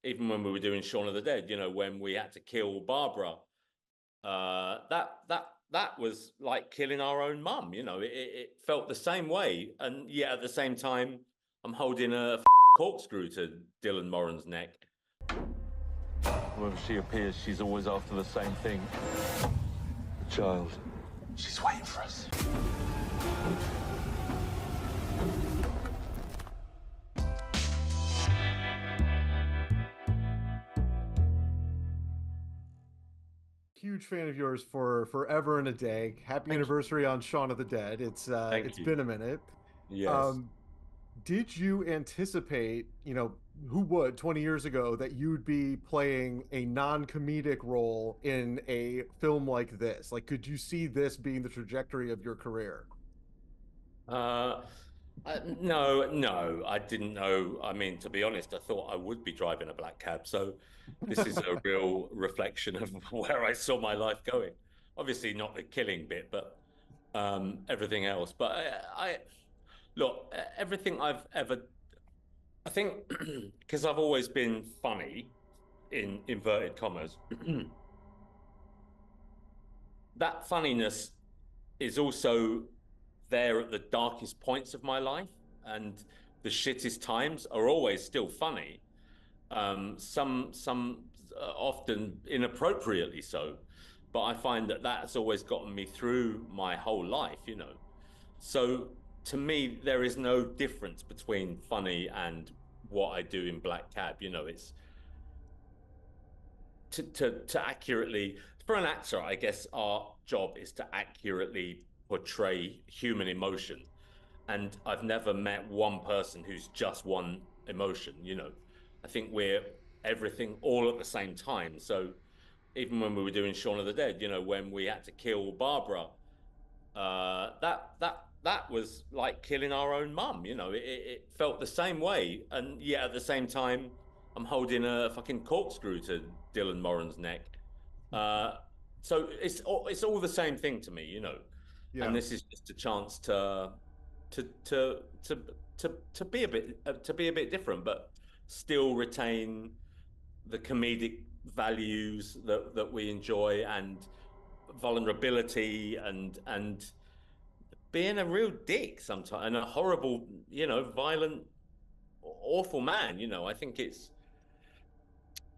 even when we were doing Shaun of the Dead, when we had to kill Barbara, that was like killing our own mum. It felt the same way, and yet at the same time, I'm holding a corkscrew to Dylan Moran's neck. Whenever she appears, she's always after the same thing. The child. She's waiting for us. Huge fan of yours for forever and a day. Happy anniversary on Shaun of the Dead. It's been a minute. Yes. Did you anticipate, who would 20 years ago, that you'd be playing a non-comedic role in a film like this? Like, could you see this being the trajectory of your career? No, I didn't know. I mean, to be honest, I thought I would be driving a black cab. So this is a real reflection of where I saw my life going. Obviously, not the killing bit, but everything else. But I look, everything I've ever, I think, because I've always been funny, in inverted commas, that funniness is also there at the darkest points of my life, and the shittest times are always still funny. Some often inappropriately so, but I find that that's always gotten me through my whole life. So to me, there is no difference between funny and what I do in Black Cab. It's to accurately, for an actor, I guess our job is to accurately portray human emotion. And I've never met one person who's just one emotion. I think we're everything all at the same time. So even when we were doing Shaun of the Dead, when we had to kill Barbara, that was like killing our own mum. It felt the same way, and yet at the same time, I'm holding a fucking corkscrew to Dylan Moran's neck. So it's all the same thing to me. Yeah. And this is just a chance to be a bit different, but still retain the comedic values that we enjoy, and vulnerability, and being a real dick sometimes, and a horrible, violent, awful man. I think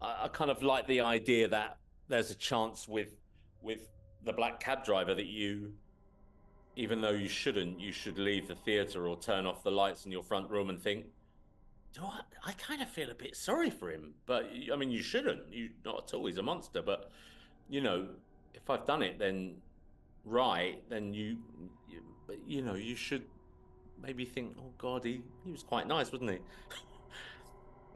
I kind of like the idea that there's a chance with the black cab driver that even though you shouldn't, you should leave the theater or turn off the lights in your front room and think, I kind of feel a bit sorry for him. But I mean, you shouldn't. Not at all. He's a monster. But if I've done it, then right, then you should maybe think, oh God, he was quite nice, wasn't he?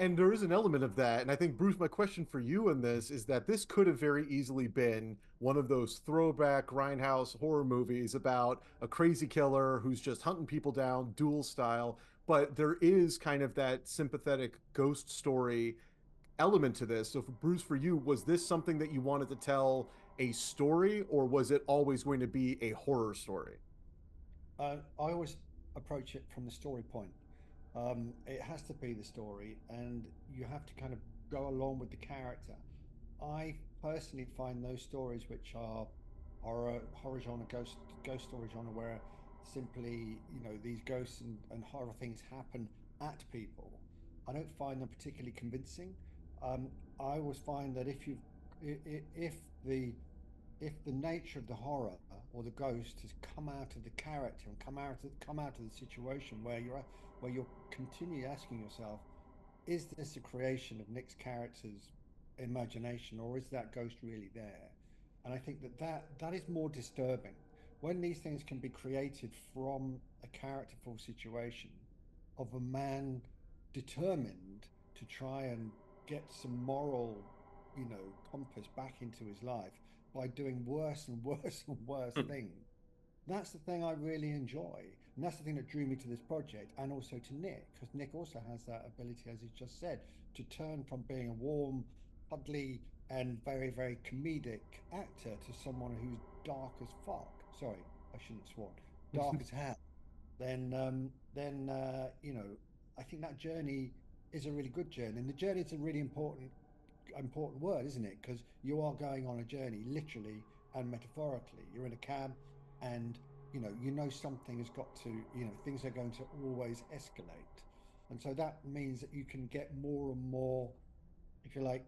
And there is an element of that. And I think, Bruce, my question for you in this is that this could have very easily been one of those throwback grindhouse horror movies about a crazy killer who's just hunting people down, duel style. But there is kind of that sympathetic ghost story element to this. So, Bruce, for you, was this something that you wanted to tell a story, or was it always going to be a horror story? I always approach it from the story point. It has to be the story, and you have to kind of go along with the character. I personally find those stories which are a horror genre, ghost story genre, where simply these ghosts and horror things happen at people. I don't find them particularly convincing. I always find that if the if the nature of the horror or the ghost has come out of the character and come out of the situation where you're continually asking yourself, is this a creation of Nick's character's imagination, or is that ghost really there? And I think that is more disturbing when these things can be created from a characterful situation of a man determined to try and get some moral, compass back into his life by doing worse and worse and worse things. That's the thing I really enjoy. And that's the thing that drew me to this project, and also to Nick, because Nick also has that ability, as he just said, to turn from being a warm, cuddly, and very, very comedic actor to someone who's dark as fuck. Sorry, I shouldn't have sworn. Dark as hell. Then I think that journey is a really good journey, and the journey is a really important word, isn't it? Because you are going on a journey, literally and metaphorically. You're in a cab, and you know something has got to, things are going to always escalate, and so that means that you can get more and more, if you like,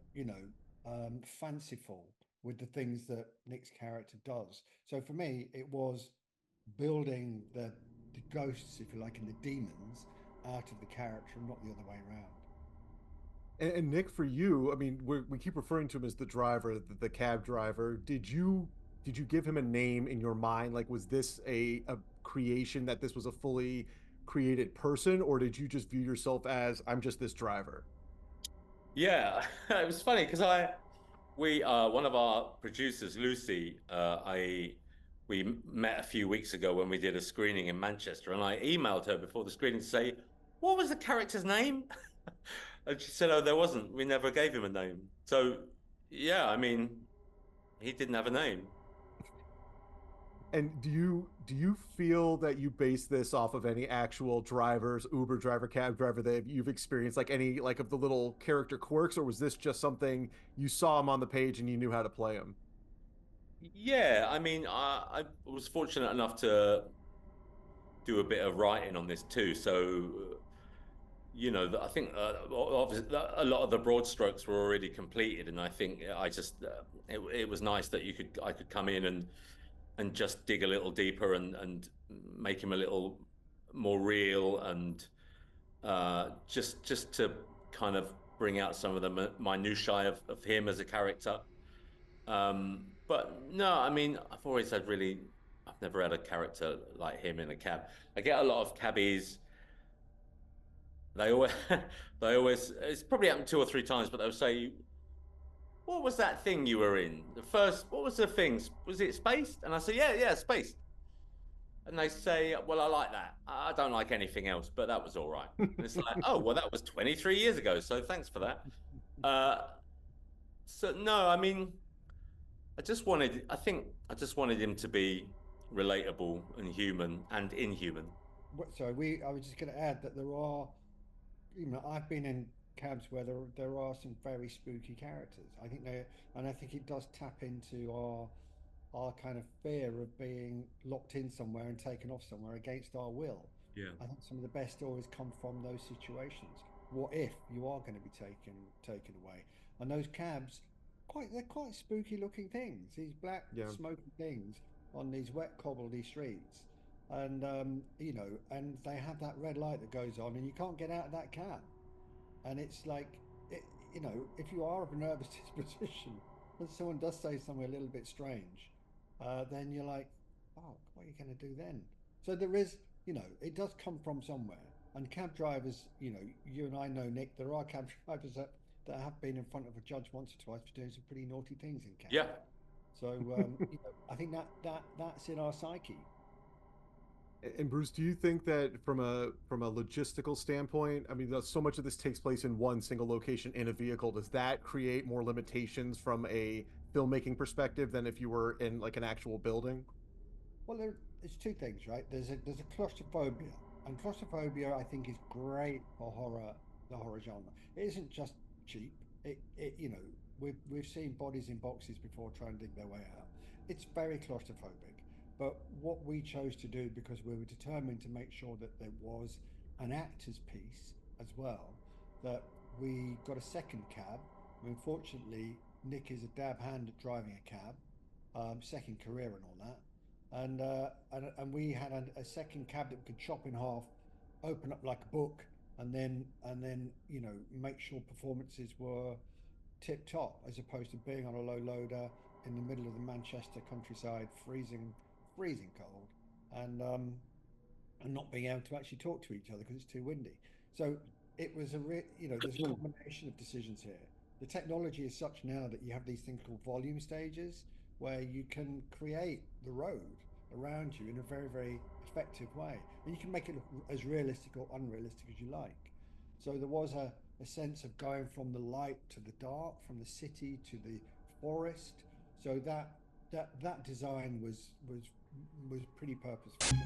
fanciful with the things that Nick's character does. So for me, it was building the ghosts, if you like, and the demons out of the character, and not the other way around. And Nick, for you, I mean, we keep referring to him as the driver, the cab driver. Did you give him a name in your mind? Like, was this a creation, that this was a fully created person, or did you just view yourself as, I'm just this driver? Yeah, it was funny because we one of our producers, Lucy, I we met a few weeks ago when we did a screening in Manchester, and I emailed her before the screening to say, what was the character's name? And she said, oh, there wasn't. We never gave him a name. So yeah, I mean, he didn't have a name. And do you feel that you base this off of any actual drivers, Uber driver, cab driver, that you've experienced, like any like of the little character quirks, or was this just something you saw him on the page and you knew how to play him? Yeah, I mean, I was fortunate enough to do a bit of writing on this too. So, I think obviously a lot of the broad strokes were already completed, and I think I just it was nice that I could come in and just dig a little deeper and make him a little more real and just to kind of bring out some of the minutiae of him as a character. But no, I mean, I've never had a character like him in a cab. I get a lot of cabbies. They always, it's probably happened two or three times, but they'll say, what was that thing you were in? What was the thing? Was it spaced? And I say, yeah, yeah, spaced. And they say, well, I like that. I don't like anything else, but that was all right. And it's like, oh, well, that was 23 years ago. So thanks for that. Uh, so no, I mean, I think I just wanted him to be relatable and human and inhuman. Sorry, I was just going to add that there are, I've been in cabs where there are some very spooky characters. I think they, and I think it does tap into our kind of fear of being locked in somewhere and taken off somewhere against our will. Yeah. I think some of the best stories come from those situations. What if you are going to be taken away? And those cabs, they're quite spooky looking things. These black Yeah. smoky things on these wet cobbledy streets, and and they have that red light that goes on, and you can't get out of that cab. And it's like, if you are of a nervous disposition and someone does say something a little bit strange, then you're like, oh, what are you going to do then? So there is, it does come from somewhere. And cab drivers, you and I know, Nick, there are cab drivers that have been in front of a judge once or twice for doing some pretty naughty things in cabs. Yeah. So I think that's in our psyche. And Bruce, do you think that from a logistical standpoint, I mean, so much of this takes place in one single location in a vehicle. Does that create more limitations from a filmmaking perspective than if you were in like an actual building? Well, there's two things, right? There's a claustrophobia, and claustrophobia I think is great for the horror genre. It isn't just cheap. We've seen bodies in boxes before trying to dig their way out. It's very claustrophobic. But what we chose to do, because we were determined to make sure that there was an actor's piece as well, that we got a second cab. Unfortunately, Nick is a dab hand at driving a cab, second career and all that. And we had a second cab that we could chop in half, open up like a book, and then make sure performances were tip top, as opposed to being on a low loader in the middle of the Manchester countryside, freezing cold, and not being able to actually talk to each other because it's too windy. So it was there's a combination of decisions here. The technology is such now that you have these things called volume stages, where you can create the road around you in a very, very effective way, and you can make it look as realistic or unrealistic as you like. So there was a sense of going from the light to the dark, from the city to the forest. So that design was pretty purposeful.